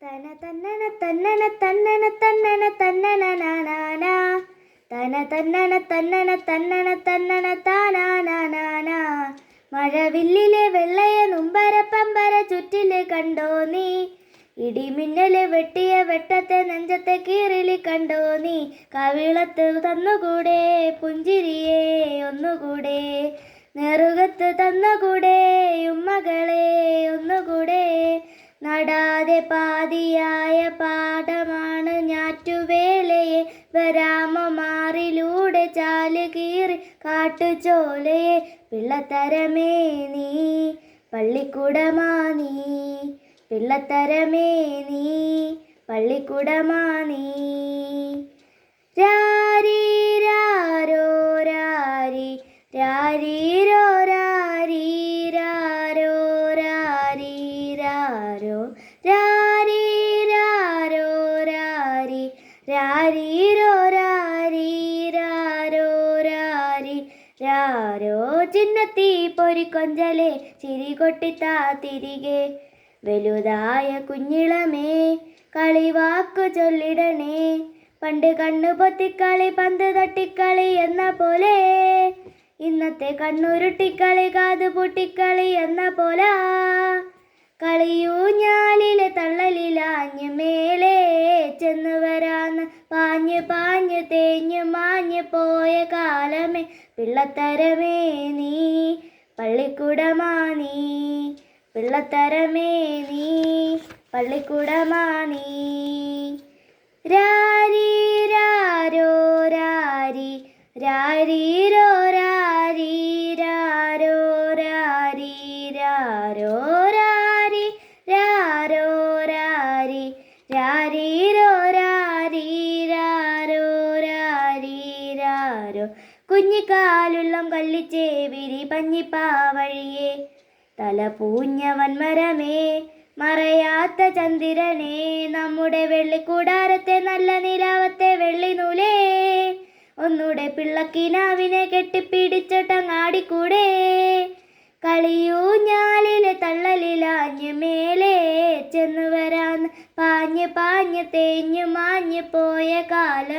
തന തന്നന തന്നന തന്നന തന്നന തന്നന നാനാ തന തന്നന തന്നന തന്നന തന്നന താനാനാനാ മഴവില്ലിലെ വെള്ളയ നുമ്പര പമ്പര ചുറ്റില് കണ്ടോ നീ ഇടിമിന്നല് വെട്ടിയ വെട്ടത്തെ നെഞ്ചത്തെ കീറിലി കണ്ടോ നീ കവിളത്ത് തന്നുകൂടെ പുഞ്ചിരിയെ ഒന്നുകൂടെ നെറുകത്ത് തന്നുകൂടെ ഉമ്മകളെ ഒന്നുകൂടെ നടാതെ പാതിയായ പാടമാണ് ഞാറ്റുവേലയെ വരാമമാറിലൂടെ ചാല് കീറി കാട്ടുചോലയെ പിള്ളത്തരമേ നീ പള്ളിക്കുടമാ നീ പിള്ളത്തരമേ നീ പള്ളിക്കുടമാ നീ രാരി രാരോ രാരി രാരീരോ രാരി രാരോ രാരി രാരോ രാരി രാരോ രാരി രാരീരോ രാരി രാരോ രാരി രാരോ ചിന്നത്തി പൊരിക്കൊഞ്ചലെ ചിരി കൊട്ടിത്താ തിരികെ വലുതായ കുഞ്ഞിളമേ കളിവാക്കു ചൊല്ലിടണേ പണ്ട് കണ്ണു പൊത്തിക്കളി പന്ത് തട്ടിക്കളി എന്ന പോലെ ഇന്നത്തെ കണ്ണുരുട്ടിക്കളി കാതു പൊട്ടിക്കളി എന്ന പോലെ കളിയൂഞ്ഞാലിലെ തള്ളലിലാഞ്ഞ് മേലെ ചെന്ന് വരാന്ന് പാഞ്ഞ് പാഞ്ഞ് തേഞ്ഞ് മാഞ്ഞ് പോയ കാലമേ പിള്ളത്തരമേ നീ പള്ളിക്കുടമാ നീ പിള്ളത്തരമേ നീ പള്ളിക്കുടമാ നീ രാരി രാരോ രാരി രാരീരോ രാരി രാരോ രാരി രാരോ രാരി രാരോ രാരി രാരീരോ രാരി രാരോ രാരി രാരോ കുഞ്ഞിക്കാലുള്ളം കല്ലിച്ചേവിരി പഞ്ഞിപ്പാവഴിയേ തല പൂഞ്ഞ വൻമരമേ മറയാത്ത ചന്ദ്രനെ നമ്മുടെ വെള്ളിക്കൂടാരത്തെ നല്ല നിലാവത്തെ വെള്ളിനൂലേ ഒന്നൂടെ പിള്ളക്കിനാവിനെ കെട്ടിപ്പിടിച്ചിട്ടങ്ങാടിക്കൂടെ